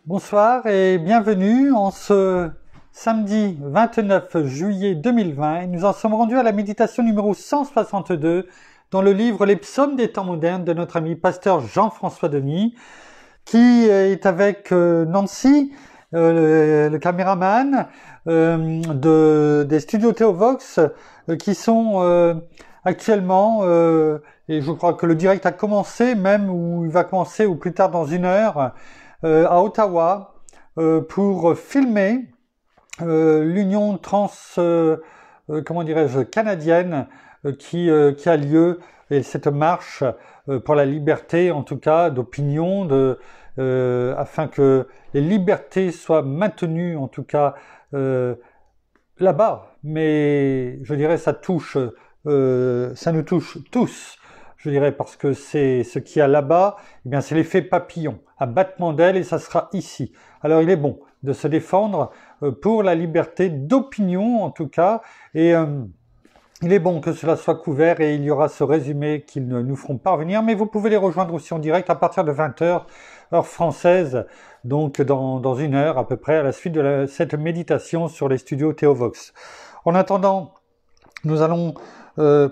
Bonsoir et bienvenue en ce samedi 29 juillet 2020. Nous en sommes rendus à la méditation numéro 162 dans le livre Les psaumes des temps modernes de notre ami pasteur Jean-François Denis, qui est avec Nancy, le caméraman des studios Théovox, qui sont actuellement, et je crois que le direct a commencé même, ou il va commencer ou plus tard dans 1 heure, à Ottawa, pour filmer l'union canadienne qui a lieu, et cette marche pour la liberté, en tout cas d'opinion, afin que les libertés soient maintenues, en tout cas là-bas. Mais je dirais ça nous touche tous. Je dirais parce que c'est ce qu'il y a là-bas, eh bien c'est l'effet papillon, un battement d'aile, et ça sera ici. Alors il est bon de se défendre pour la liberté d'opinion en tout cas, et il est bon que cela soit couvert, et il y aura ce résumé qu'ils nous feront parvenir, mais vous pouvez les rejoindre aussi en direct à partir de 20h, heure française, donc dans 1 heure à peu près, à la suite de cette méditation sur les studios Théovox. En attendant, nous allons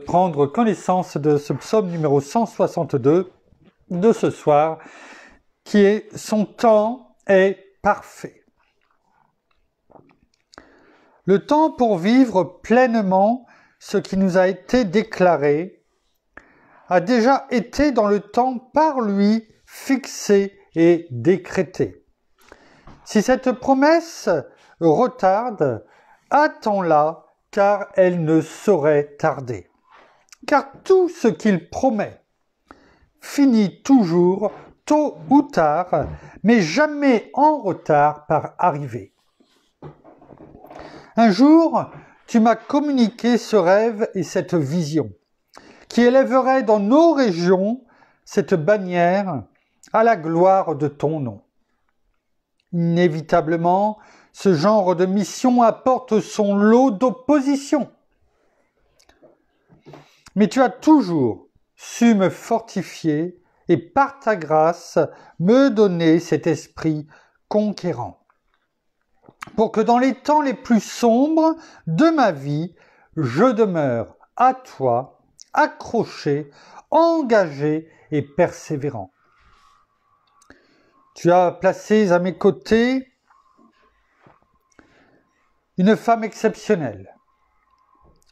prendre connaissance de ce psaume numéro 162 de ce soir, qui est « Son temps est parfait ». Le temps pour vivre pleinement ce qui nous a été déclaré a déjà été dans le temps par lui fixé et décrété. Si cette promesse retarde, attends-la, car elle ne saurait tarder. Car tout ce qu'il promet finit toujours, tôt ou tard, mais jamais en retard par arriver. Un jour, tu m'as communiqué ce rêve et cette vision, qui élèverait dans nos régions cette bannière à la gloire de ton nom. Inévitablement, ce genre de mission apporte son lot d'opposition. Mais tu as toujours su me fortifier et par ta grâce me donner cet esprit conquérant, pour que dans les temps les plus sombres de ma vie, je demeure à toi, accroché, engagé et persévérant. Tu as placé à mes côtés une femme exceptionnelle,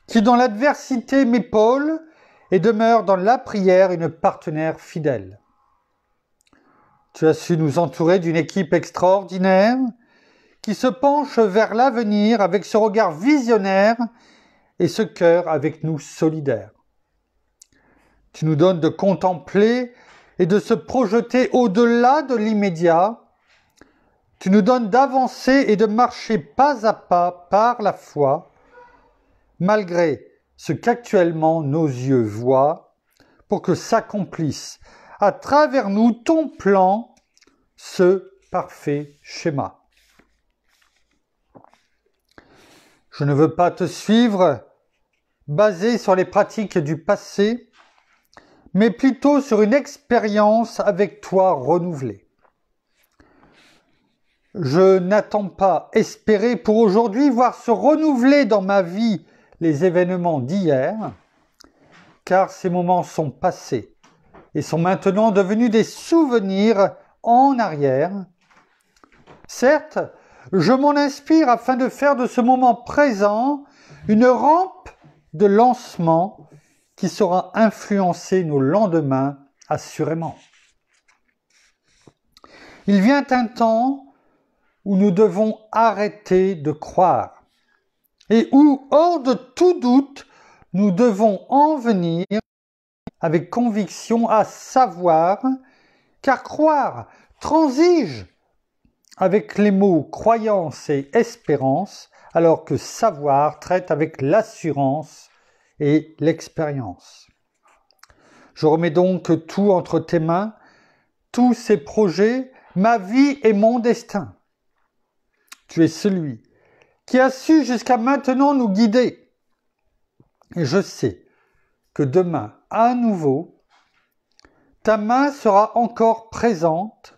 qui dans l'adversité m'épaule et demeure dans la prière une partenaire fidèle. Tu as su nous entourer d'une équipe extraordinaire qui se penche vers l'avenir avec ce regard visionnaire et ce cœur avec nous solidaire. Tu nous donnes de contempler et de se projeter au-delà de l'immédiat. Tu nous donnes d'avancer et de marcher pas à pas par la foi, malgré ce qu'actuellement nos yeux voient, pour que s'accomplisse à travers nous ton plan, ce parfait schéma. Je ne veux pas te suivre basé sur les pratiques du passé, mais plutôt sur une expérience avec toi renouvelée. Je n'attends pas espérer pour aujourd'hui voir se renouveler dans ma vie les événements d'hier, car ces moments sont passés et sont maintenant devenus des souvenirs en arrière. Certes, je m'en inspire afin de faire de ce moment présent une rampe de lancement qui saura influencer nos lendemains assurément. Il vient un temps où nous devons arrêter de croire et où, hors de tout doute, nous devons en venir avec conviction à savoir, car croire transige avec les mots croyance et espérance, alors que savoir traite avec l'assurance et l'expérience. Je remets donc tout entre tes mains, tous ces projets, ma vie et mon destin. Tu es celui qui a su jusqu'à maintenant nous guider. Et je sais que demain, à nouveau, ta main sera encore présente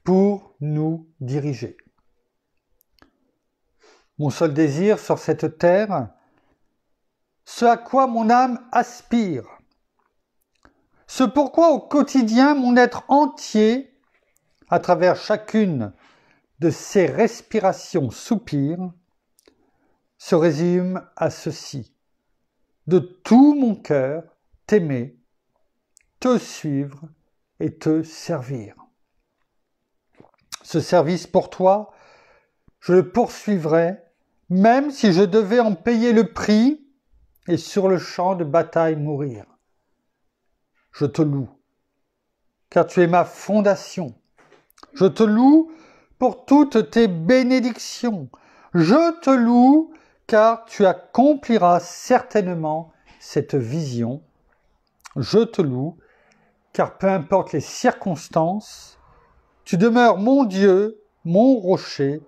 pour nous diriger. Mon seul désir sur cette terre, ce à quoi mon âme aspire, ce pourquoi au quotidien mon être entier, à travers chacune de ces respirations soupire, se résume à ceci: de tout mon cœur t'aimer, te suivre et te servir. Ce service pour toi, je le poursuivrai, même si je devais en payer le prix et sur le champ de bataille mourir. Je te loue, car tu es ma fondation. Je te loue pour toutes tes bénédictions. Je te loue, car tu accompliras certainement cette vision. Je te loue, car peu importe les circonstances, tu demeures mon Dieu, mon rocher,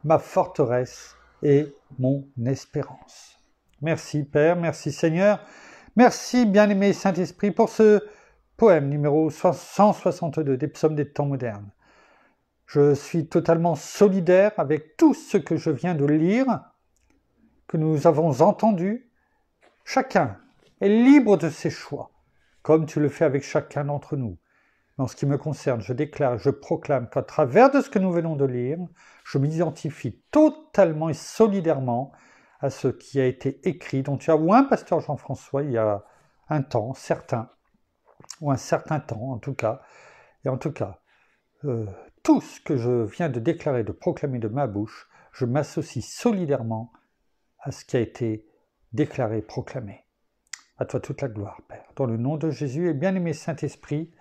ma forteresse et mon espérance. Merci Père, merci Seigneur, merci bien-aimé Saint-Esprit pour ce poème numéro 162 des psaumes des temps modernes. Je suis totalement solidaire avec tout ce que je viens de lire, que nous avons entendu. Chacun est libre de ses choix, comme tu le fais avec chacun d'entre nous. En ce qui me concerne, je déclare, je proclame qu'à travers de ce que nous venons de lire, je m'identifie totalement et solidairement à ce qui a été écrit, dont tu as ou un pasteur Jean-François il y a un temps, certain, ou un certain temps en tout cas, et en tout cas, tout ce que je viens de déclarer, de proclamer de ma bouche, je m'associe solidairement à ce qui a été déclaré, proclamé. À toi toute la gloire, Père. Dans le nom de Jésus et bien-aimé Saint-Esprit,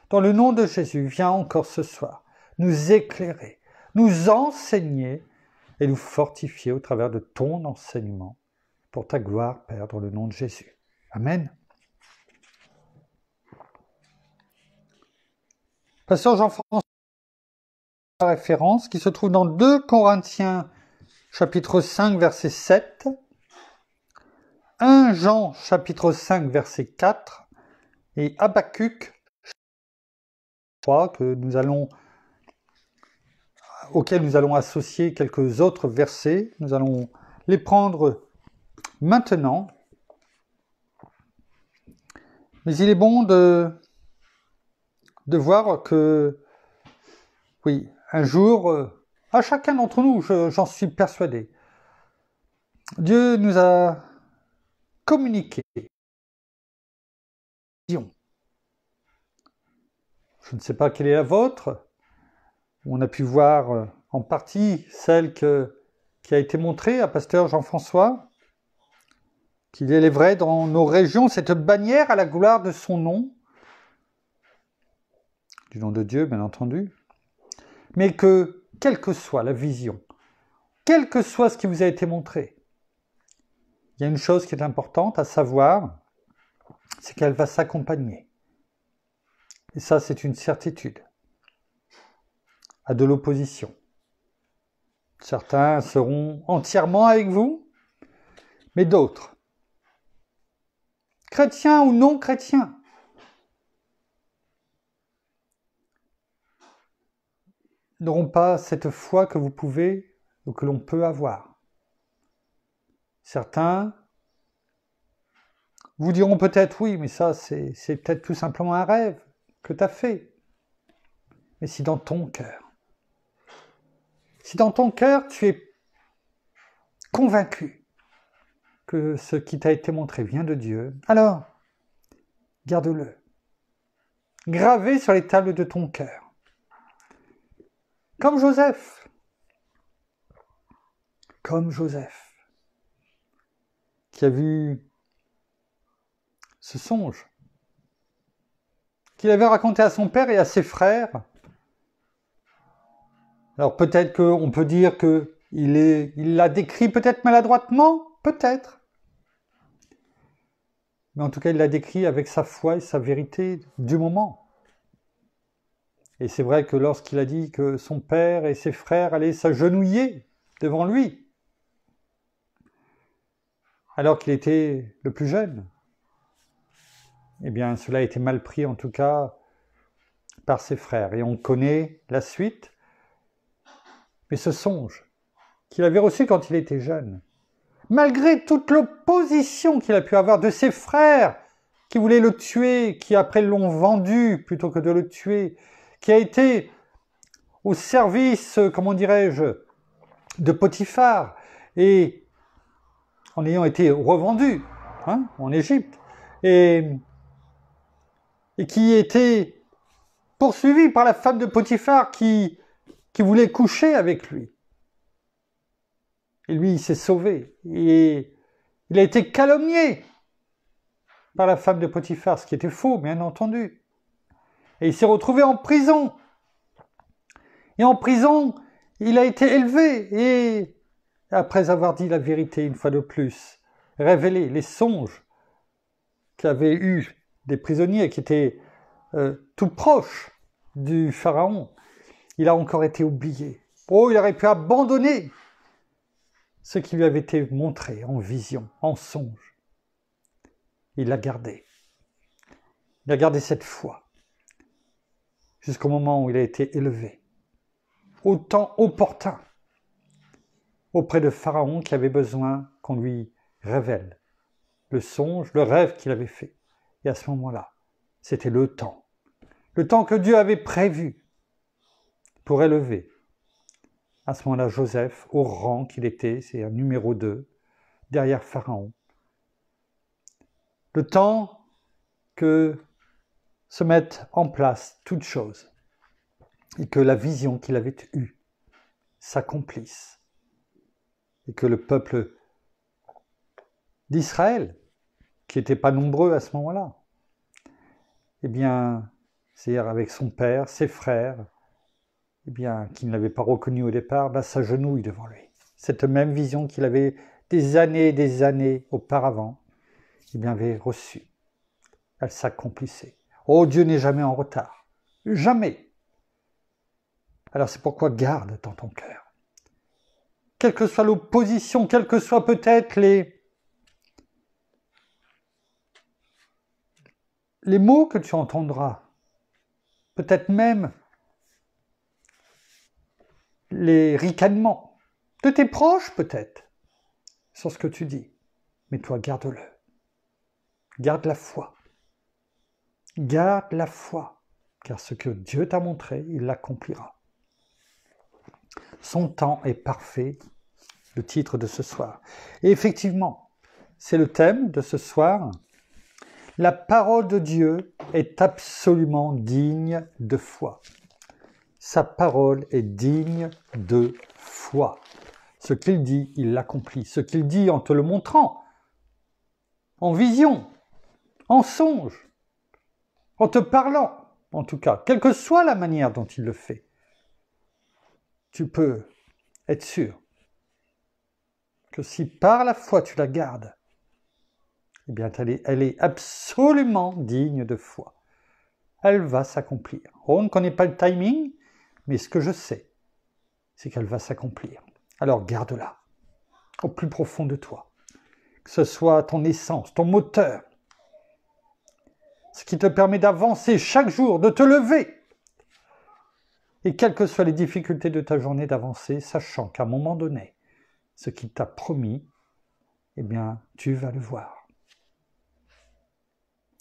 dans le nom de Jésus, viens encore ce soir nous éclairer, nous enseigner et nous fortifier au travers de ton enseignement pour ta gloire, Père, dans le nom de Jésus. Amen. Pasteur Jean-François, la référence qui se trouve dans 2 Corinthiens chapitre 5 verset 7, 1 Jean chapitre 5 verset 4 et Habacuc auquel nous allons associer quelques autres versets. Nous allons les prendre maintenant. Mais il est bon de voir que, oui, un jour, à chacun d'entre nous, j'en suis persuadé, Dieu nous a communiqué une vision. Je ne sais pas quelle est la vôtre. On a pu voir en partie celle qui a été montrée à pasteur Jean-François, qu'il élèverait dans nos régions cette bannière à la gloire de son nom, du nom de Dieu bien entendu, mais que, quelle que soit la vision, quel que soit ce qui vous a été montré, il y a une chose qui est importante à savoir, c'est qu'elle va s'accompagner. Et ça, c'est une certitude. À de l'opposition. Certains seront entièrement avec vous, mais d'autres, chrétiens ou non chrétiens, n'auront pas cette foi que vous pouvez ou que l'on peut avoir. Certains vous diront peut-être oui, mais ça c'est peut-être tout simplement un rêve que tu as fait. Mais si dans ton cœur, tu es convaincu que ce qui t'a été montré vient de Dieu, alors garde-le, gravé sur les tables de ton cœur. Comme Joseph, qui a vu ce songe, qu'il avait raconté à son père et à ses frères. Alors peut-être qu'on peut dire qu'il l'a décrit peut-être maladroitement, peut-être. Mais en tout cas, il l'a décrit avec sa foi et sa vérité du moment. Et c'est vrai que lorsqu'il a dit que son père et ses frères allaient s'agenouiller devant lui, alors qu'il était le plus jeune, eh bien cela a été mal pris en tout cas par ses frères. Et on connaît la suite, Mais ce songe qu'il avait reçu quand il était jeune, malgré toute l'opposition qu'il a pu avoir de ses frères qui voulaient le tuer, qui après l'ont vendu plutôt que de le tuer, qui a été au service, comment dirais-je, de Potiphar, et en ayant été revendu en Égypte, et qui était poursuivi par la femme de Potiphar qui voulait coucher avec lui. Et lui, il s'est sauvé. Et il a été calomnié par la femme de Potiphar, ce qui était faux, bien entendu. Et il s'est retrouvé en prison. Et en prison, il a été élevé. Et après avoir dit la vérité une fois de plus, révélé les songes qu'avaient eus des prisonniers qui étaient tout proches du pharaon, il a encore été oublié. Oh, il aurait pu abandonner ce qui lui avait été montré en vision, en songe. Il l'a gardé. Il a gardé cette foi jusqu'au moment où il a été élevé, au temps opportun, auprès de Pharaon qui avait besoin qu'on lui révèle le songe, le rêve qu'il avait fait. Et à ce moment-là, c'était le temps que Dieu avait prévu pour élever à ce moment-là Joseph au rang qu'il était, c'est un numéro 2, derrière Pharaon. Le temps que se mettent en place toutes choses et que la vision qu'il avait eue s'accomplisse et que le peuple d'Israël, qui n'était pas nombreux à ce moment-là, eh bien, c'est-à-dire avec son père, ses frères, eh bien, qui ne l'avaient pas reconnu au départ, s'agenouille devant lui. Cette même vision qu'il avait des années auparavant, eh bien, avait reçue. Elle s'accomplissait. Oh, Dieu n'est jamais en retard. Jamais. Alors c'est pourquoi garde dans ton cœur. Quelle que soit l'opposition, quels que soient peut-être les mots que tu entendras, peut-être même les ricanements de tes proches peut-être, sur ce que tu dis. Mais toi, garde-le. Garde la foi. Garde la foi, car ce que Dieu t'a montré, il l'accomplira. Son temps est parfait, le titre de ce soir. Et effectivement, c'est le thème de ce soir. La parole de Dieu est absolument digne de foi. Sa parole est digne de foi. Ce qu'il dit, il l'accomplit. Ce qu'il dit en te le montrant, en vision, en songe, en te parlant, en tout cas, quelle que soit la manière dont il le fait, tu peux être sûr que si par la foi tu la gardes, eh bien elle est absolument digne de foi. Elle va s'accomplir. On ne connaît pas le timing, mais ce que je sais, c'est qu'elle va s'accomplir. Alors garde-la au plus profond de toi. Que ce soit ton essence, ton moteur, ce qui te permet d'avancer chaque jour, de te lever. Et quelles que soient les difficultés de ta journée, d'avancer, sachant qu'à un moment donné, ce qu'il t'a promis, eh bien, tu vas le voir.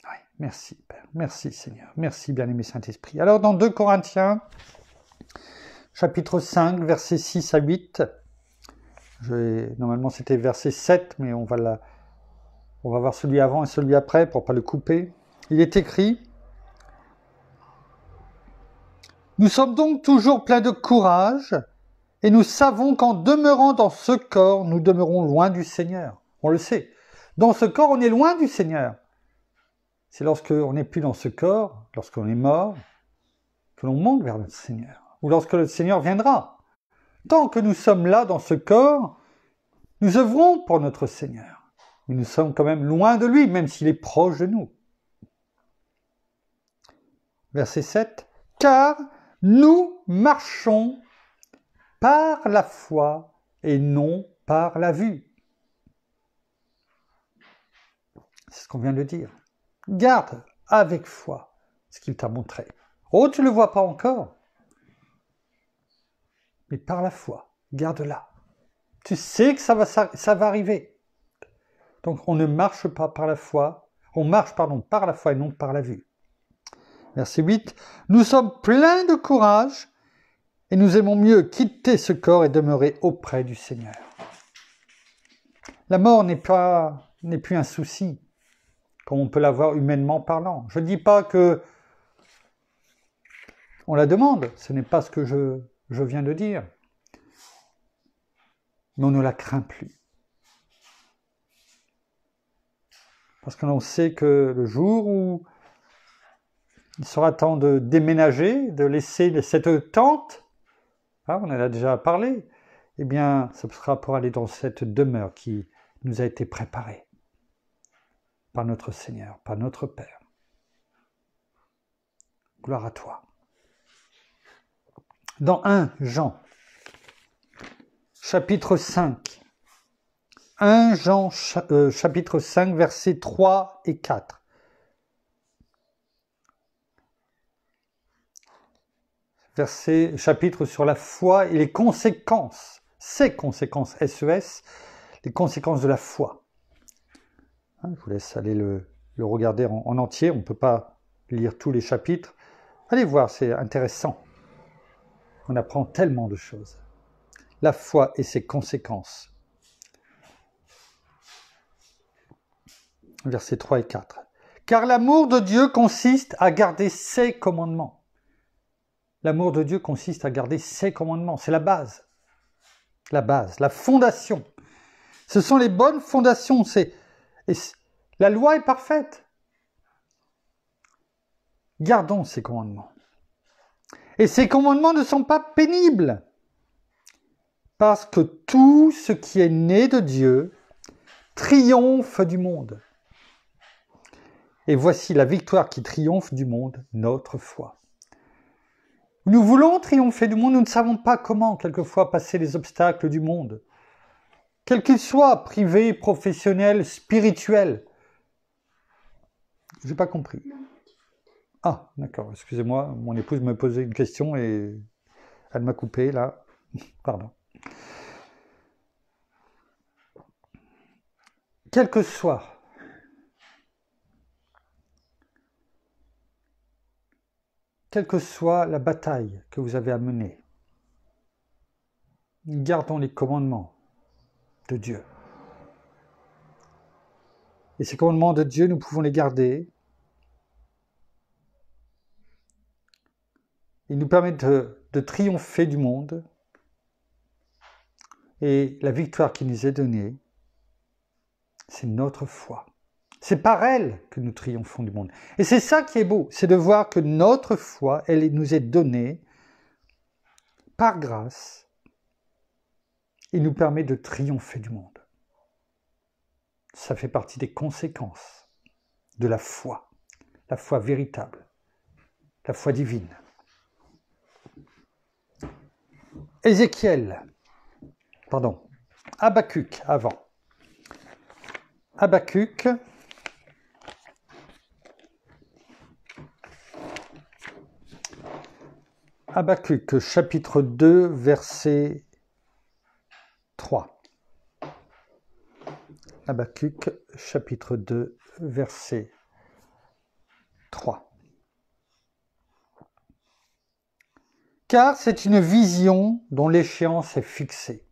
Oui, merci Père, merci Seigneur, merci bien-aimé Saint-Esprit. Alors dans 2 Corinthiens, chapitre 5, versets 6 à 8, normalement c'était verset 7, mais on va voir celui avant et celui après pour ne pas le couper. Il est écrit: nous sommes donc toujours pleins de courage, et nous savons qu'en demeurant dans ce corps, nous demeurons loin du Seigneur. On le sait. Dans ce corps, on est loin du Seigneur. C'est lorsqu'on n'est plus dans ce corps, lorsqu'on est mort, que l'on monte vers le Seigneur. Ou lorsque le Seigneur viendra. Tant que nous sommes là dans ce corps, nous œuvrons pour notre Seigneur. Mais nous sommes quand même loin de lui, même s'il est proche de nous. Verset 7. Car nous marchons par la foi et non par la vue. C'est ce qu'on vient de dire. Garde avec foi ce qu'il t'a montré. Oh, tu ne le vois pas encore. mais par la foi, garde-la. Tu sais que ça va arriver. Donc on ne marche pas par la foi, on marche par la foi et non par la vue. Verset 8, nous sommes pleins de courage et nous aimons mieux quitter ce corps et demeurer auprès du Seigneur. La mort n'est plus un souci, comme on peut l'avoir humainement parlant. Je ne dis pas que on la demande, ce n'est pas ce que je viens de dire. Mais on ne la craint plus. Parce que l'on sait que le jour où il sera temps de déménager, de laisser cette tente, on en a déjà parlé, eh bien, ce sera pour aller dans cette demeure qui nous a été préparée par notre Seigneur, par notre Père. Gloire à toi. Dans 1 Jean, chapitre 5, 1 Jean, chapitre 5, versets 3 et 4. Chapitre sur la foi et les conséquences, ses conséquences, SES, les conséquences de la foi. Je vous laisse aller le regarder en entier, on ne peut pas lire tous les chapitres. Allez voir, c'est intéressant. On apprend tellement de choses. La foi et ses conséquences. Versets 3 et 4. Car l'amour de Dieu consiste à garder ses commandements. L'amour de Dieu consiste à garder ses commandements. C'est la base, la fondation. Ce sont les bonnes fondations. La loi est parfaite. Gardons ces commandements. Et ces commandements ne sont pas pénibles. Parce que tout ce qui est né de Dieu triomphe du monde. Et voici la victoire qui triomphe du monde, notre foi. Nous voulons triompher du monde, nous ne savons pas comment, quelquefois, passer les obstacles du monde. Quels qu'ils soient, privés, professionnels, spirituels. Je n'ai pas compris. Ah, d'accord, excusez-moi, mon épouse me posait une question et elle m'a coupé, là. Pardon. Quel que soit la bataille que vous avez à mener, gardons les commandements de Dieu. Et ces commandements de Dieu, nous pouvons les garder. Ils nous permettent de triompher du monde. Et la victoire qui nous est donnée, c'est notre foi. C'est par elle que nous triomphons du monde. Et c'est ça qui est beau, c'est de voir que notre foi, elle nous est donnée par grâce et nous permet de triompher du monde. Ça fait partie des conséquences de la foi véritable, la foi divine. Habakkuk avant. Habakkuk, chapitre 2, verset 3. Habakkuk, chapitre 2, verset 3. Car c'est une vision dont l'échéance est fixée.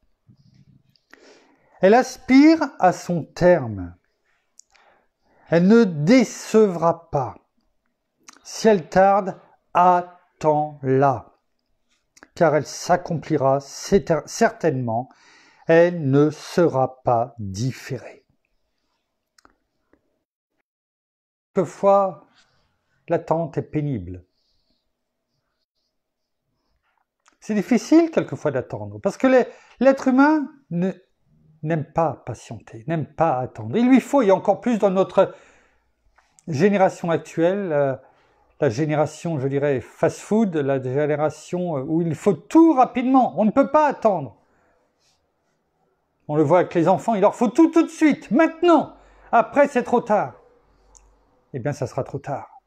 Elle aspire à son terme. Elle ne décevra pas. Si elle tarde, attends-la, car elle s'accomplira certainement. Elle ne sera pas différée. Quelquefois, l'attente est pénible. C'est difficile quelquefois d'attendre, parce que l'être humain n'aime pas patienter, n'aime pas attendre. Il lui faut, et encore plus dans notre génération actuelle, la génération, je dirais, fast-food, la génération où il faut tout rapidement, on ne peut pas attendre. On le voit avec les enfants, il leur faut tout de suite, maintenant. Après, c'est trop tard. Eh bien, ça sera trop tard.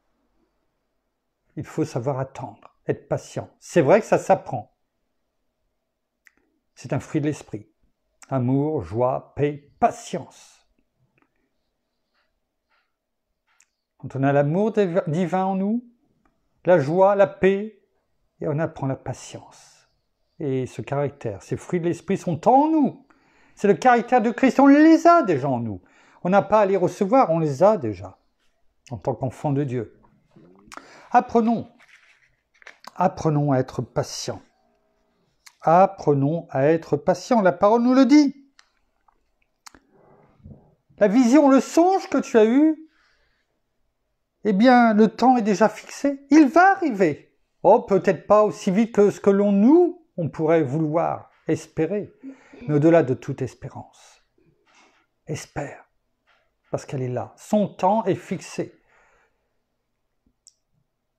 Il faut savoir attendre, être patient. C'est vrai que ça s'apprend. C'est un fruit de l'esprit. Amour, joie, paix, patience. Quand on a l'amour divin en nous, la joie, la paix, et on apprend la patience. Et ce caractère, ces fruits de l'esprit sont en nous. C'est le caractère de Christ, on les a déjà en nous. On n'a pas à les recevoir, on les a déjà, en tant qu'enfants de Dieu. Apprenons à être patients. Apprenons à être patients, la parole nous le dit. La vision, le songe que tu as eu, eh bien, le temps est déjà fixé. Il va arriver. Oh, peut-être pas aussi vite que ce que on pourrait vouloir, espérer. Mais au-delà de toute espérance. Espère. Parce qu'elle est là. Son temps est fixé.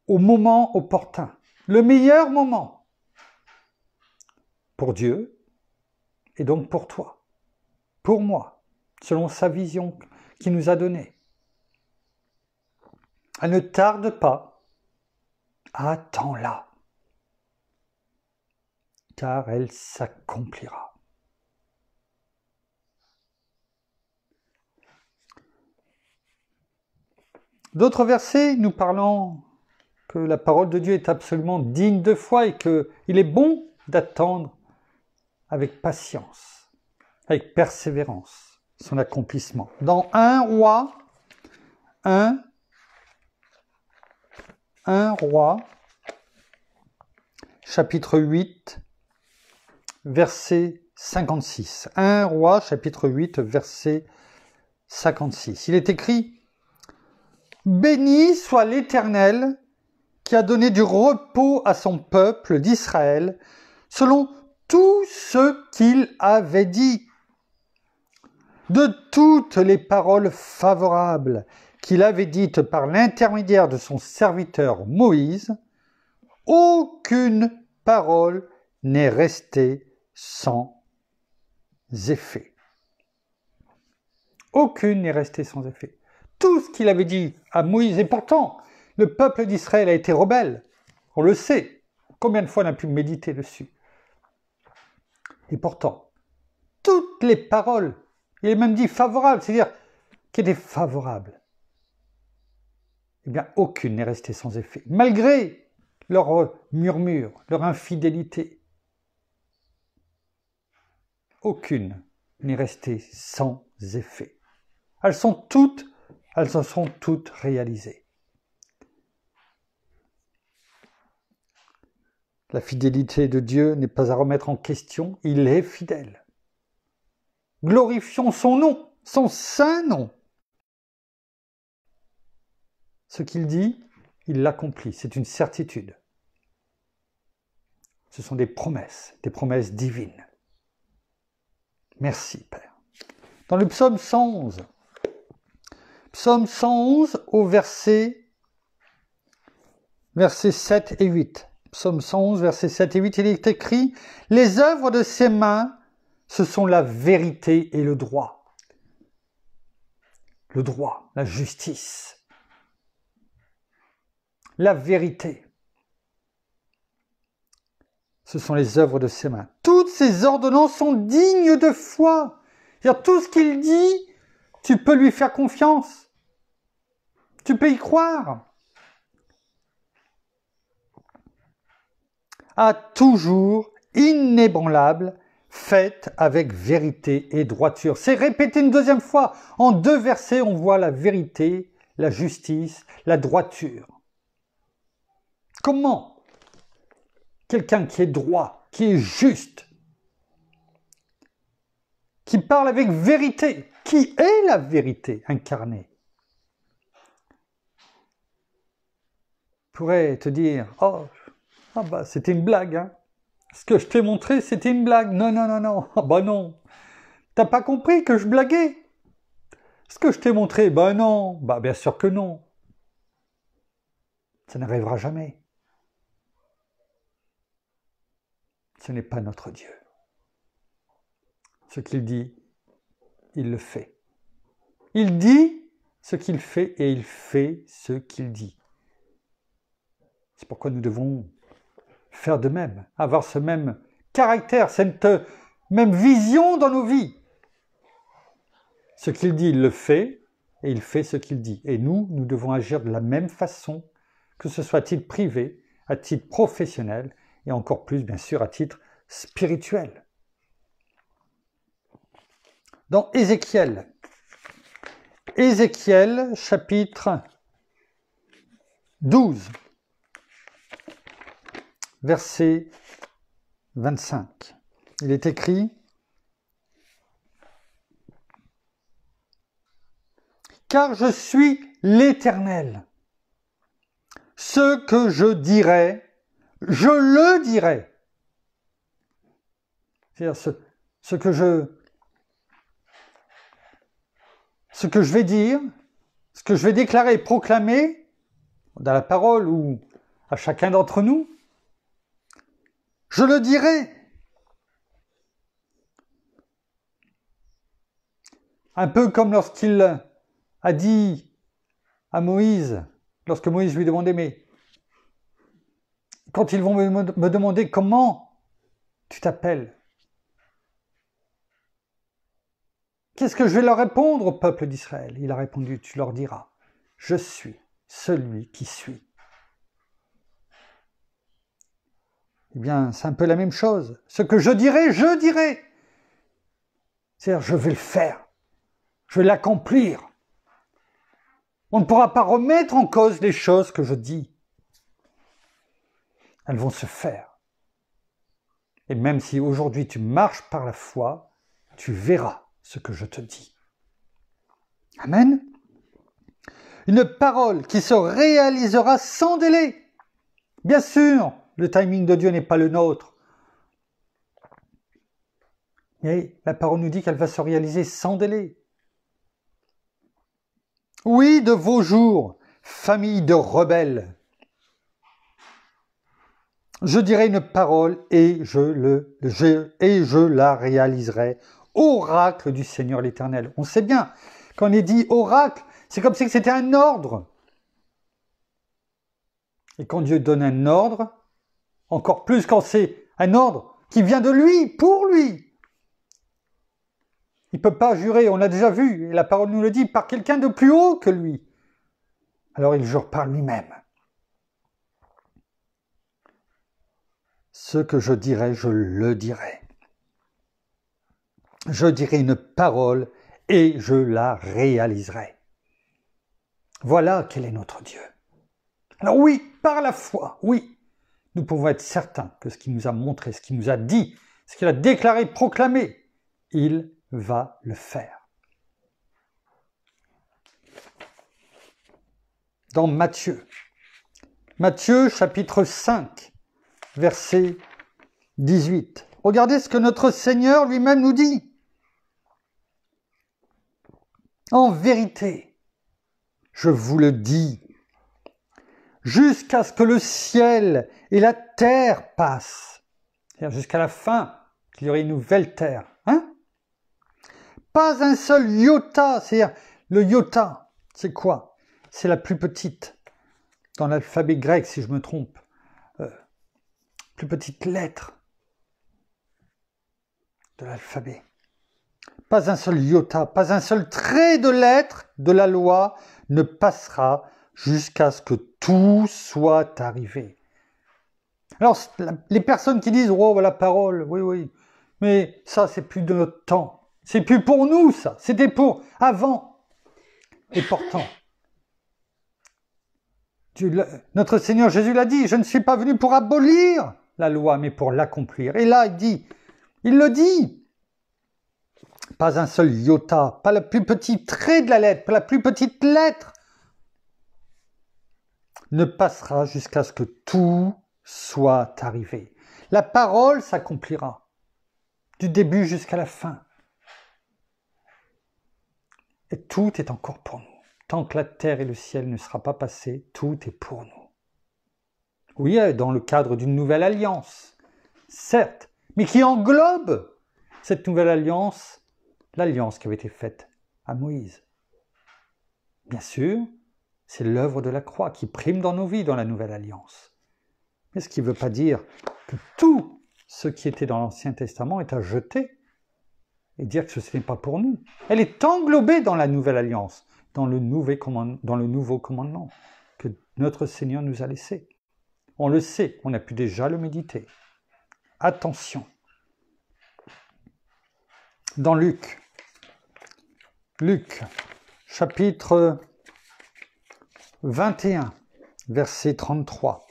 Au moment opportun. Le meilleur moment. Pour Dieu. Et donc pour toi. Pour moi. Selon sa vision qu'il nous a donnée. Elle ne tarde pas. Attends-la. Car elle s'accomplira. D'autres versets nous parlant que la parole de Dieu est absolument digne de foi et qu'il est bon d'attendre avec patience, avec persévérance, son accomplissement. Dans 1 Roi, chapitre 8, verset 56. 1 Roi, chapitre 8, verset 56. Il est écrit « Béni soit l'Éternel qui a donné du repos à son peuple d'Israël, selon tout ce qu'il avait dit. De toutes les paroles favorables qu'il avait dites par l'intermédiaire de son serviteur Moïse, aucune parole n'est restée sans effet. » Aucune n'est restée sans effet. Tout ce qu'il avait dit à Moïse, et pourtant, le peuple d'Israël a été rebelle. On le sait. Combien de fois on a pu méditer dessus? Et pourtant, toutes les paroles, il est même dit favorables, c'est-à-dire qui étaient favorables, eh bien, aucune n'est restée sans effet. Malgré leur murmure, leur infidélité, aucune n'est restée sans effet. Elles en sont toutes réalisées. La fidélité de Dieu n'est pas à remettre en question, il est fidèle. Glorifions son nom, son saint nom. Ce qu'il dit, il l'accomplit, c'est une certitude. Ce sont des promesses divines. Merci, Père. Dans le psaume 111 au verset 7 et 8. Psaume 111, versets 7 et 8, il est écrit « Les œuvres de ses mains, ce sont la vérité et le droit. » Le droit, la justice, la vérité. Ce sont les œuvres de ses mains. Toutes ces ordonnances sont dignes de foi. C'est-à-dire tout ce qu'il dit, tu peux lui faire confiance. Tu peux y croire. A toujours inébranlable, faite avec vérité et droiture. C'est répété une deuxième fois. En 2 versets, on voit la vérité, la justice, la droiture. Comment quelqu'un qui est droit, qui est juste, qui parle avec vérité, qui est la vérité incarnée, pourrait te dire « Oh, c'était une blague, hein. Ce que je t'ai montré, c'était une blague. Non. Non. T'as pas compris que je blaguais? Ce que je t'ai montré, non. Bien sûr que non. Ça n'arrivera jamais. Ce n'est pas notre Dieu. Ce qu'il dit, il le fait. Il dit ce qu'il fait et il fait ce qu'il dit. C'est pourquoi nous devons faire de même, avoir ce même caractère, cette même vision dans nos vies. Ce qu'il dit, il le fait, et il fait ce qu'il dit. Et nous devons agir de la même façon, que ce soit à titre privé, à titre professionnel, et encore plus, bien sûr, à titre spirituel. Dans Ézéchiel, chapitre 12, verset 25. Il est écrit: « Car je suis l'Éternel. Ce que je dirai, je le dirai. » C'est-à-dire ce que je vais dire, ce que je vais déclarer et proclamer dans la parole ou à chacun d'entre nous, je le dirai. Un peu comme lorsqu'il a dit à Moïse, lorsque Moïse lui demandait, mais quand ils vont me demander comment tu t'appelles, qu'est-ce que je vais leur répondre au peuple d'Israël? Il a répondu, tu leur diras, je suis celui qui suis. Eh bien, c'est un peu la même chose. Ce que je dirai, je dirai. C'est-à-dire, je vais le faire. Je vais l'accomplir. On ne pourra pas remettre en cause les choses que je dis. Elles vont se faire. Et même si aujourd'hui tu marches par la foi, tu verras ce que je te dis. Amen. Une parole qui se réalisera sans délai. Bien sûr, le timing de Dieu n'est pas le nôtre. Mais la parole nous dit qu'elle va se réaliser sans délai. Oui, de vos jours, famille de rebelles. Je dirai une parole et je la réaliserai. Oracle du Seigneur l'Éternel. On sait bien, quand on est dit oracle, c'est comme si c'était un ordre. Et quand Dieu donne un ordre, encore plus quand c'est un ordre qui vient de lui, pour lui. Il ne peut pas jurer, on l'a déjà vu, et la parole nous le dit, par quelqu'un de plus haut que lui. Alors il jure par lui-même. Ce que je dirai, je le dirai. Je dirai une parole et je la réaliserai. Voilà quel est notre Dieu. Alors oui, par la foi, oui, nous pouvons être certains que ce qu'il nous a montré, ce qu'il nous a dit, ce qu'il a déclaré, proclamé, il va le faire. Dans Matthieu chapitre 5, verset 18. Regardez ce que notre Seigneur lui-même nous dit. En vérité, je vous le dis, jusqu'à ce que le ciel et la terre passent, c'est-à-dire jusqu'à la fin, qu'il y aurait une nouvelle terre, pas un seul iota, c'est-à-dire le iota, c'est quoi? C'est la plus petite, dans l'alphabet grec si je me trompe, plus petite lettre de l'alphabet. Pas un seul iota, pas un seul trait de lettre de la loi ne passera jusqu'à ce que tout soit arrivé. Alors, les personnes qui disent « Oh, la parole, oui, mais ça, c'est plus de notre temps. C'est plus pour nous, ça. C'était pour avant. » Et pourtant, notre Seigneur Jésus l'a dit, « Je ne suis pas venu pour abolir la loi, mais pour l'accomplir. » Et là, il le dit. Pas un seul iota, pas le plus petit trait de la lettre, pas la plus petite lettre ne passera jusqu'à ce que tout soit arrivé. La parole s'accomplira du début jusqu'à la fin. Et tout est encore pour nous. Tant que la terre et le ciel ne sera pas passé, tout est pour nous. Oui, dans le cadre d'une nouvelle alliance, certes, mais qui englobe cette nouvelle alliance, l'alliance qui avait été faite à Moïse. Bien sûr, c'est l'œuvre de la croix qui prime dans nos vies dans la nouvelle alliance. Mais ce qui ne veut pas dire que tout ce qui était dans l'Ancien Testament est à jeter et dire que ce n'est pas pour nous. Elle est englobée dans la nouvelle alliance, dans le nouveau commandement que notre Seigneur nous a laissé. On le sait, on a pu déjà le méditer. Attention. Dans Luc, chapitre 21, verset 33,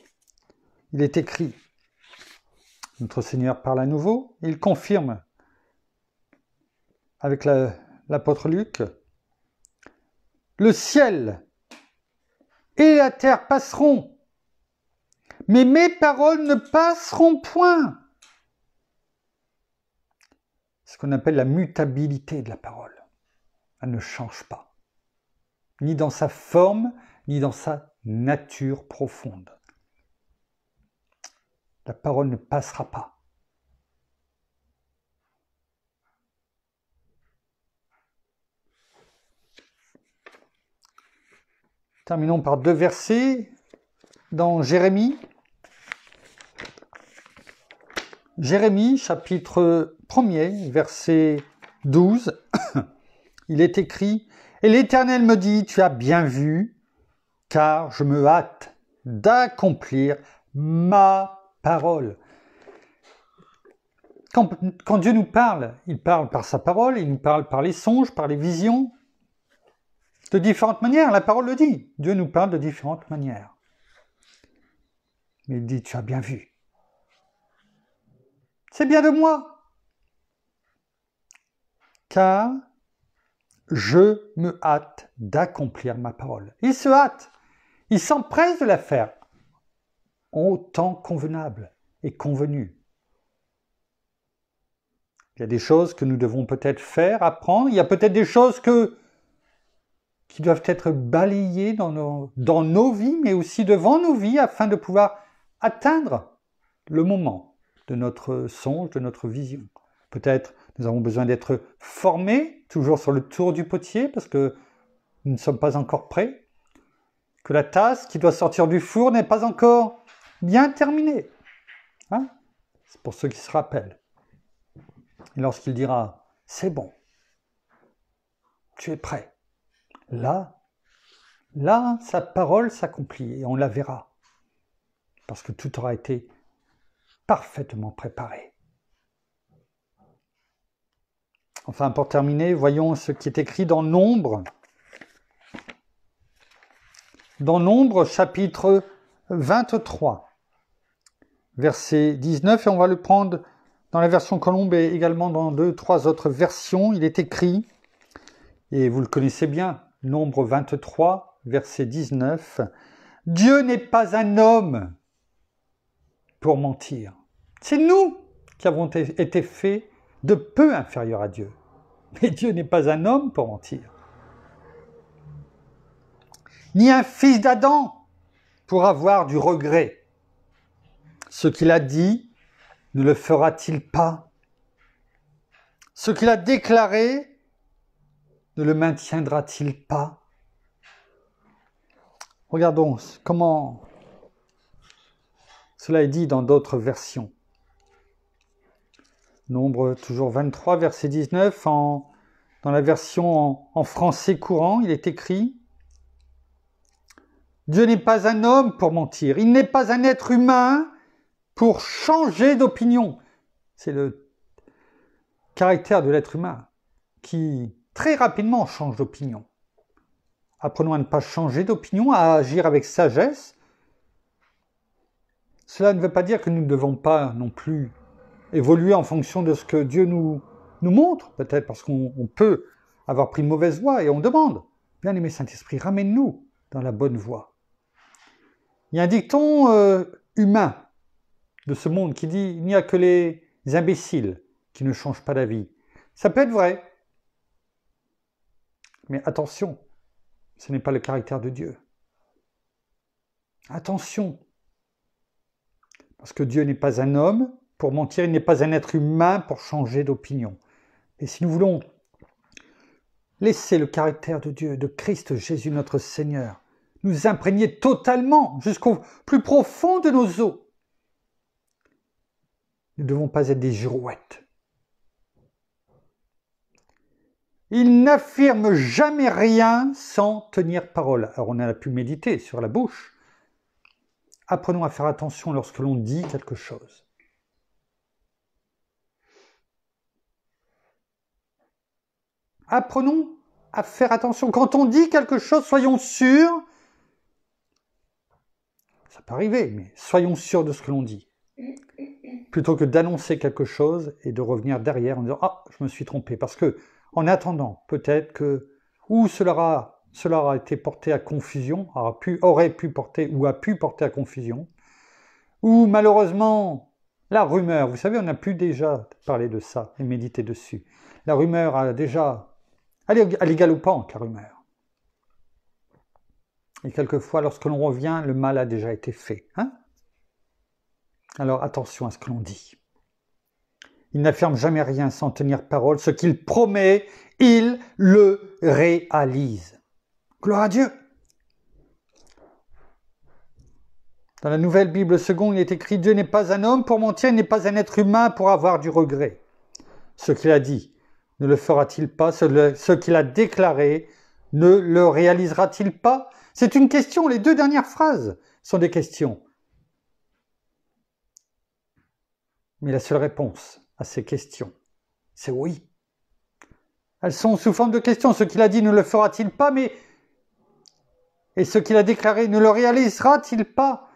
il est écrit, notre Seigneur parle à nouveau, il confirme avec l'apôtre Luc, le ciel et la terre passeront, mais mes paroles ne passeront point. Ce qu'on appelle la mutabilité de la parole. Elle ne change pas, ni dans sa forme, ni dans sa nature profonde. La parole ne passera pas. Terminons par 2 versets dans Jérémie. Jérémie, chapitre 1er, verset 12. Il est écrit « Et l'Éternel me dit, tu as bien vu, car je me hâte d'accomplir ma parole. » Quand Dieu nous parle, il parle par sa parole, il nous parle par les songes, par les visions, de différentes manières. La parole le dit. Dieu nous parle de différentes manières. Mais il dit, tu as bien vu. C'est bien de moi. Car je me hâte d'accomplir ma parole. Il se hâte. Il s'empresse de la faire au temps convenable et convenu. Il y a des choses que nous devons peut-être faire, apprendre. Il y a peut-être des choses qui doivent être balayées dans nos vies, mais aussi devant nos vies, afin de pouvoir atteindre le moment de notre songe, de notre vision. Peut-être nous avons besoin d'être formés, toujours sur le tour du potier, parce que nous ne sommes pas encore prêts, que la tasse qui doit sortir du four n'est pas encore bien terminée. Hein? C'est pour ceux qui se rappellent. Et lorsqu'il dira, c'est bon, tu es prêt. Là, sa parole s'accomplit et on la verra. Parce que tout aura été parfaitement préparé. Enfin, pour terminer, voyons ce qui est écrit dans Nombre. Dans Nombre, chapitre 23, verset 19, et on va le prendre dans la version Colombe et également dans 2-3 autres versions. Il est écrit, et vous le connaissez bien, Nombre 23, verset 19, « Dieu n'est pas un homme pour mentir. » C'est nous qui avons été faits de peu inférieurs à Dieu. Mais Dieu n'est pas un homme pour mentir. Ni un fils d'Adam pour avoir du regret. Ce qu'il a dit, ne le fera-t-il pas? Ce qu'il a déclaré, ne le maintiendra-t-il pas? Regardons comment cela est dit dans d'autres versions. Nombre toujours 23, verset 19, dans la version en français courant, il est écrit « Dieu n'est pas un homme pour mentir, il n'est pas un être humain pour changer d'opinion. » C'est le caractère de l'être humain qui très rapidement change d'opinion. Apprenons à ne pas changer d'opinion, à agir avec sagesse. Cela ne veut pas dire que nous ne devons pas non plus évoluer en fonction de ce que Dieu nous montre, peut-être parce qu'on peut avoir pris mauvaise voie et on demande, bien-aimé Saint-Esprit, ramène-nous dans la bonne voie. Il y a un dicton humain de ce monde qui dit « il n'y a que les imbéciles qui ne changent pas d'avis ». Ça peut être vrai, mais attention, ce n'est pas le caractère de Dieu. Attention, parce que Dieu n'est pas un homme pour mentir, il n'est pas un être humain pour changer d'opinion. Et si nous voulons laisser le caractère de Dieu, de Christ Jésus notre Seigneur, nous imprégner totalement jusqu'au plus profond de nos os, nous ne devons pas être des girouettes. Il n'affirme jamais rien sans tenir parole. Alors on a pu méditer sur la bouche. Apprenons à faire attention lorsque l'on dit quelque chose. Apprenons à faire attention. Quand on dit quelque chose, soyons sûrs. Ça peut arriver, mais soyons sûrs de ce que l'on dit. Plutôt que d'annoncer quelque chose et de revenir derrière en disant « Ah, je me suis trompé ». Parce que, en attendant, peut-être que ou cela aura été porté à confusion, aurait pu porter ou a pu porter à confusion, ou malheureusement, la rumeur, vous savez, on a pu déjà parler de ça et méditer dessus. La rumeur a déjà... Elle est galopante, la rumeur. Et quelquefois, lorsque l'on revient, le mal a déjà été fait. Hein? Alors attention à ce que l'on dit. Il n'affirme jamais rien sans tenir parole. Ce qu'il promet, il le réalise. Gloire à Dieu. Dans la Nouvelle Bible seconde, il est écrit « Dieu n'est pas un homme pour mentir, il n'est pas un être humain pour avoir du regret. » Ce qu'il a dit, ne le fera-t-il pas? Ce qu'il a déclaré, ne le réalisera-t-il pas? C'est une question, les deux dernières phrases sont des questions. Mais la seule réponse à ces questions, c'est oui. Elles sont sous forme de questions. Ce qu'il a dit ne le fera-t-il pas, mais... Et ce qu'il a déclaré ne le réalisera-t-il pas?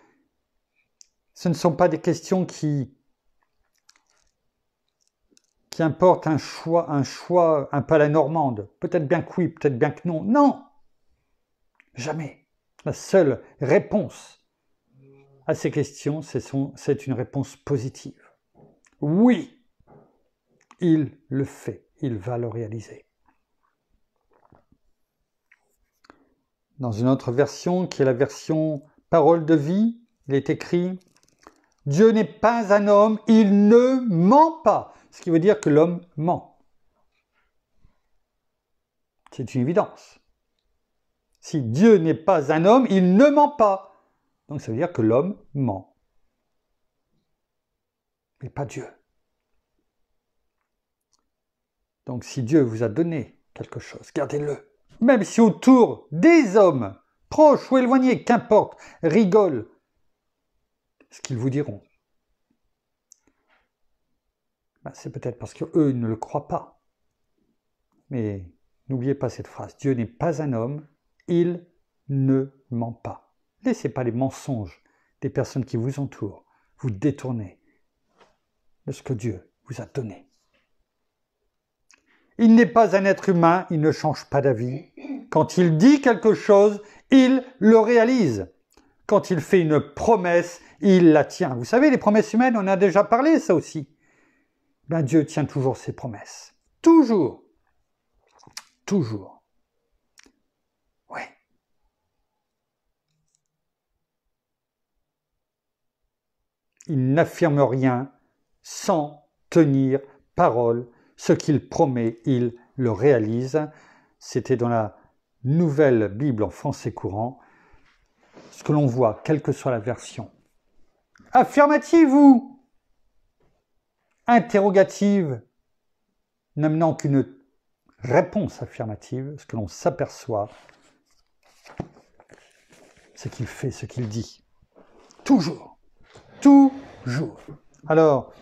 Ce ne sont pas des questions qui importent un choix un peu à la normande. Peut-être bien que oui, peut-être bien que non. Non! Jamais. La seule réponse à ces questions, c'est une réponse positive. Oui, il le fait, il va le réaliser. Dans une autre version, qui est la version Parole de vie, il est écrit « Dieu n'est pas un homme, il ne ment pas ». Ce qui veut dire que l'homme ment. C'est une évidence. Si Dieu n'est pas un homme, il ne ment pas. Donc ça veut dire que l'homme ment. Mais pas Dieu. Donc si Dieu vous a donné quelque chose, gardez-le. Même si autour des hommes, proches ou éloignés, qu'importe, rigolent, ce qu'ils vous diront, c'est peut-être parce qu'eux ne le croient pas. Mais n'oubliez pas cette phrase, Dieu n'est pas un homme, il ne ment pas. Laissez pas les mensonges des personnes qui vous entourent vous détourner de ce que Dieu vous a donné. Il n'est pas un être humain, il ne change pas d'avis. Quand il dit quelque chose, il le réalise. Quand il fait une promesse, il la tient. Vous savez, les promesses humaines, on en a déjà parlé, ça aussi. Ben, Dieu tient toujours ses promesses. Toujours. Toujours. Oui. Il n'affirme rien sans tenir parole. Ce qu'il promet, il le réalise. C'était dans la Nouvelle Bible en français courant. Ce que l'on voit, quelle que soit la version. Affirmative ou interrogative, n'amenant qu'une réponse affirmative, ce que l'on s'aperçoit, c'est qu'il fait ce qu'il dit. Toujours. Toujours. Alors,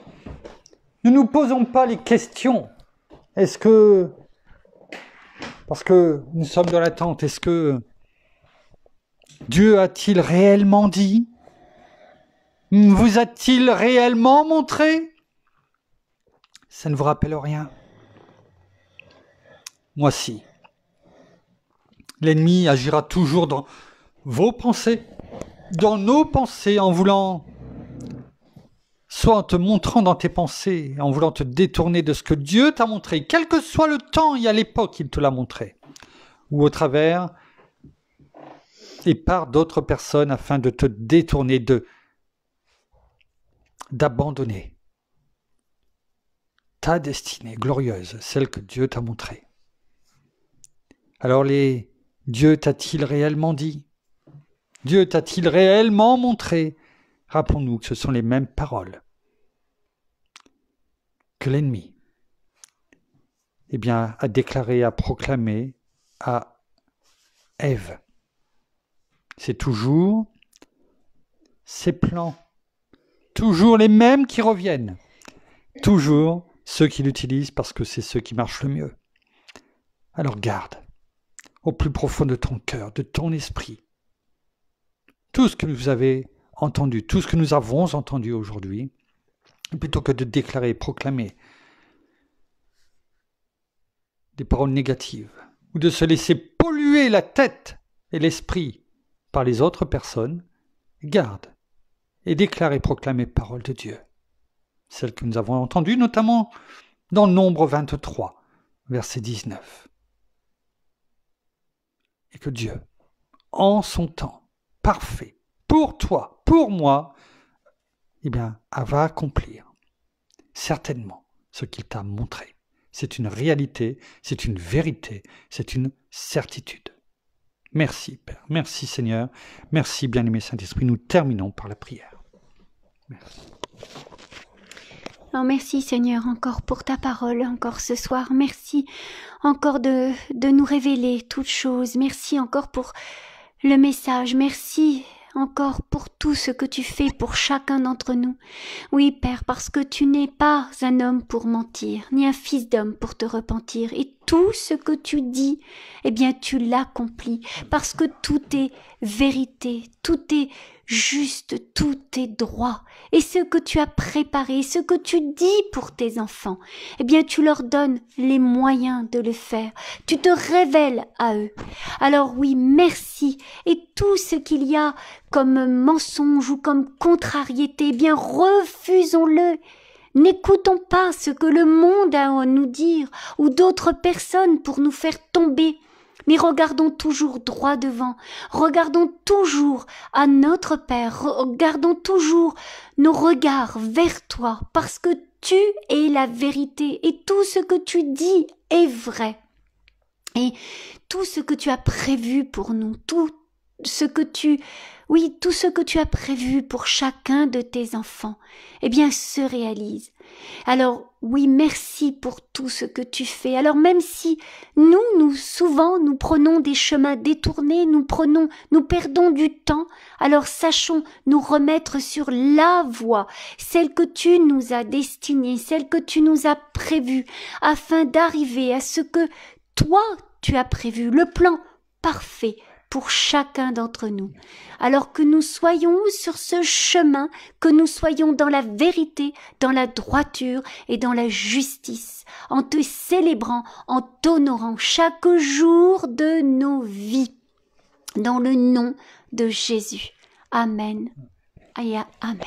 ne nous posons pas les questions. Est-ce que, parce que nous sommes dans l'attente, est-ce que Dieu a-t-il réellement dit? Vous a-t-il réellement montré? Ça ne vous rappelle rien? Moi si. L'ennemi agira toujours dans vos pensées, dans nos pensées, en voulant, soit en te montrant dans tes pensées, en voulant te détourner de ce que Dieu t'a montré, quel que soit le temps et à l'époque il te l'a montré, ou au travers et par d'autres personnes afin de te détourner, d'abandonner ta destinée glorieuse, celle que Dieu t'a montrée. Alors Dieu t'a-t-il réellement dit? Dieu t'a-t-il réellement montré? Rappelons-nous que ce sont les mêmes paroles que l'ennemi eh bien, à déclarer, à proclamer à Ève. C'est toujours ces plans, toujours les mêmes qui reviennent, toujours ceux qui l'utilisent parce que c'est ceux qui marchent le mieux. Alors garde, au plus profond de ton cœur, de ton esprit, tout ce que vous avez entendu, tout ce que nous avons entendu aujourd'hui, plutôt que de déclarer et proclamer des paroles négatives, ou de se laisser polluer la tête et l'esprit par les autres personnes, garde et déclare et proclame les paroles de Dieu. Celles que nous avons entendues, notamment dans Nombre 23, verset 19. Et que Dieu, en son temps parfait, pour toi, pour moi, eh bien, va accomplir certainement ce qu'il t'a montré. C'est une réalité, c'est une vérité, c'est une certitude. Merci Père, merci Seigneur, merci bien-aimé Saint-Esprit. Nous terminons par la prière. Merci. Alors merci Seigneur encore pour ta parole, encore ce soir. Merci encore de nous révéler toutes choses. Merci encore pour le message. Merci encore pour tout ce que tu fais pour chacun d'entre nous. Oui, Père, parce que tu n'es pas un homme pour mentir, ni un fils d'homme pour te repentir. Et tout ce que tu dis, eh bien, tu l'accomplis, parce que tout est vérité, tout est juste, tout est droit. Et ce que tu as préparé, ce que tu dis pour tes enfants, eh bien, tu leur donnes les moyens de le faire. Tu te révèles à eux. Alors oui, merci. Et tout ce qu'il y a comme mensonge ou comme contrariété, eh bien, refusons-le. N'écoutons pas ce que le monde a à nous dire ou d'autres personnes pour nous faire tomber. Mais regardons toujours droit devant, regardons toujours à notre Père, regardons toujours nos regards vers toi, parce que tu es la vérité et tout ce que tu dis est vrai. Et tout ce que tu as prévu pour nous, tout ce que tu as prévu pour chacun de tes enfants, eh bien, se réalise. Alors, oui, merci pour tout ce que tu fais. Alors, même si souvent, nous prenons des chemins détournés, nous perdons du temps, alors sachons nous remettre sur la voie, celle que tu nous as destinée, celle que tu nous as prévue, afin d'arriver à ce que toi, tu as prévu, le plan parfait pour chacun d'entre nous. Alors que nous soyons sur ce chemin, que nous soyons dans la vérité, dans la droiture et dans la justice, en te célébrant, en t'honorant chaque jour de nos vies, dans le nom de Jésus. Amen. Et amen.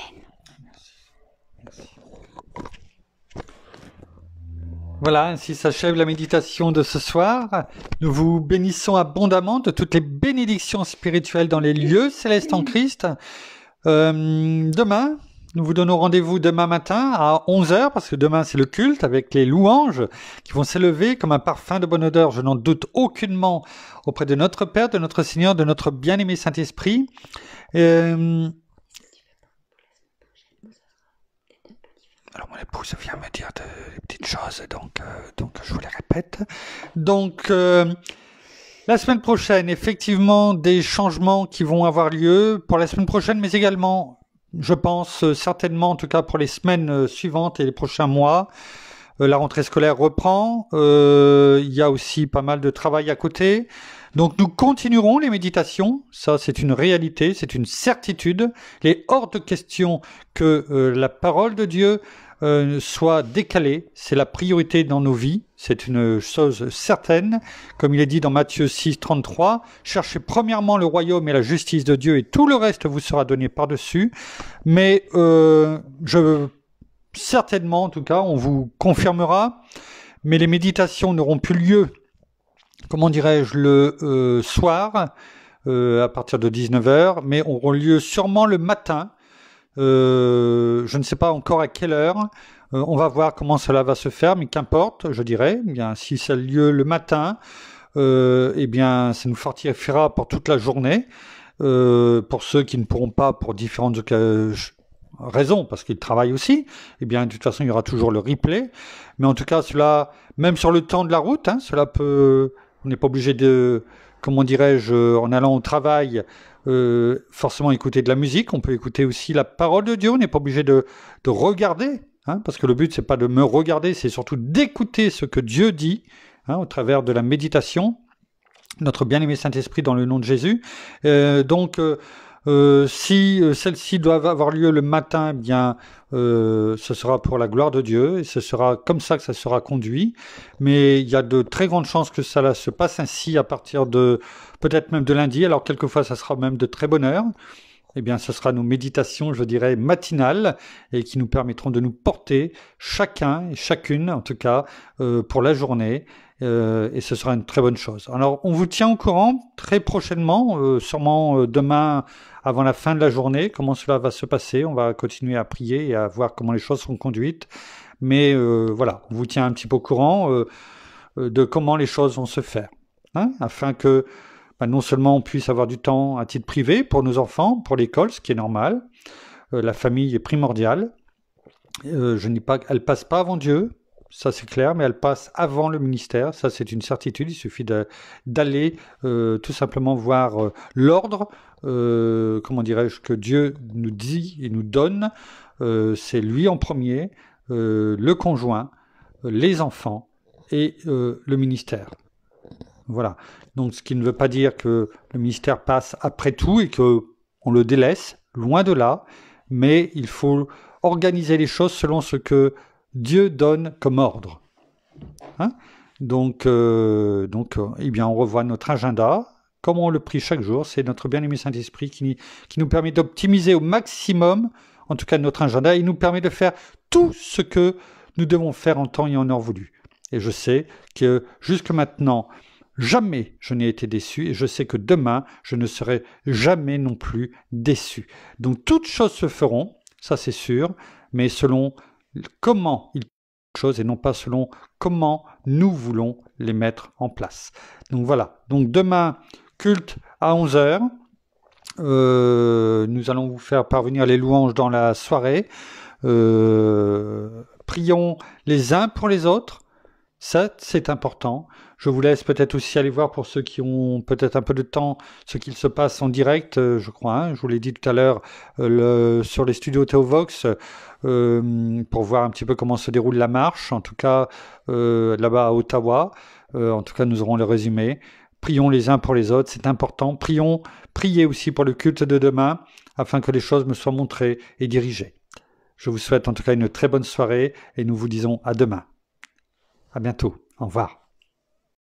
Voilà, ainsi s'achève la méditation de ce soir. Nous vous bénissons abondamment de toutes les bénédictions spirituelles dans les lieux célestes en Christ. Demain, nous vous donnons rendez-vous demain matin à 11h, parce que demain c'est le culte avec les louanges qui vont s'élever comme un parfum de bonne odeur, je n'en doute aucunement, auprès de notre Père, de notre Seigneur, de notre bien-aimé Saint-Esprit. Alors mon épouse vient me dire des petites choses, donc je vous les répète. Donc la semaine prochaine, effectivement, des changements qui vont avoir lieu pour la semaine prochaine, mais également, je pense certainement, en tout cas pour les semaines suivantes et les prochains mois. La rentrée scolaire reprend, il y a aussi pas mal de travail à côté. Donc nous continuerons les méditations, ça c'est une réalité, c'est une certitude. Il est hors de question que la parole de Dieu soit décalée, c'est la priorité dans nos vies, c'est une chose certaine. Comme il est dit dans Matthieu 6, 33, cherchez premièrement le royaume et la justice de Dieu et tout le reste vous sera donné par-dessus. Mais certainement, en tout cas, on vous confirmera, mais les méditations n'auront plus lieu, comment dirais-je, le soir, à partir de 19h, mais auront lieu sûrement le matin. Je ne sais pas encore à quelle heure. On va voir comment cela va se faire, mais qu'importe, je dirais. Eh bien, si ça a lieu le matin, eh bien, ça nous fortifiera pour toute la journée. Pour ceux qui ne pourront pas, pour différentes raison, parce qu'ils travaillent aussi, eh bien, de toute façon, il y aura toujours le replay. Mais en tout cas, cela, même sur le temps de la route, hein, cela peut, on n'est pas obligé de, comment dirais-je, en allant au travail, forcément écouter de la musique. On peut écouter aussi la parole de Dieu. On n'est pas obligé de regarder, hein, parce que le but, c'est pas de me regarder, c'est surtout d'écouter ce que Dieu dit, hein, au travers de la méditation. Notre bien-aimé Saint-Esprit dans le nom de Jésus. Si celles-ci doivent avoir lieu le matin, eh bien, ce sera pour la gloire de Dieu et ce sera comme ça que ça sera conduit. Mais il y a de très grandes chances que ça se passe ainsi à partir de peut-être même de lundi. Alors quelquefois, ça sera même de très bonne heure. Eh bien, ce sera nos méditations, je dirais, matinales et qui nous permettront de nous porter chacun et chacune, en tout cas, pour la journée. Et ce sera une très bonne chose. Alors, on vous tient au courant très prochainement, sûrement demain avant la fin de la journée, comment cela va se passer. On va continuer à prier et à voir comment les choses sont conduites. Mais voilà, on vous tient un petit peu au courant de comment les choses vont se faire, hein, afin que non seulement on puisse avoir du temps à titre privé pour nos enfants, pour l'école, ce qui est normal. La famille est primordiale. Elle passe pas avant Dieu. Ça c'est clair, mais elle passe avant le ministère, ça c'est une certitude, il suffit d'aller tout simplement voir l'ordre, comment dirais-je, que Dieu nous dit et nous donne, c'est lui en premier, le conjoint, les enfants et le ministère. Voilà, donc ce qui ne veut pas dire que le ministère passe après tout et qu'on le délaisse, loin de là, mais il faut organiser les choses selon ce que Dieu donne comme ordre. Hein? Donc, eh bien, on revoit notre agenda, comme on le prie chaque jour. C'est notre bien-aimé Saint-Esprit qui nous permet d'optimiser au maximum, en tout cas notre agenda, et nous permet de faire tout ce que nous devons faire en temps et en heure voulu. Et je sais que jusque maintenant, jamais je n'ai été déçu, et je sais que demain, je ne serai jamais non plus déçu. Donc, toutes choses se feront, ça c'est sûr, mais selon comment il choses et non pas selon comment nous voulons les mettre en place. Donc voilà, donc demain, culte à 11h. Nous allons vous faire parvenir les louanges dans la soirée. Prions les uns pour les autres. Ça, c'est important. Je vous laisse peut-être aussi aller voir pour ceux qui ont peut-être un peu de temps ce qu'il se passe en direct, je crois. Hein, je vous l'ai dit tout à l'heure sur les studios Théovox pour voir un petit peu comment se déroule la marche. En tout cas, là-bas à Ottawa. En tout cas, nous aurons le résumé. Prions les uns pour les autres, c'est important. Priez aussi pour le culte de demain afin que les choses me soient montrées et dirigées. Je vous souhaite en tout cas une très bonne soirée et nous vous disons à demain. À bientôt. Au revoir.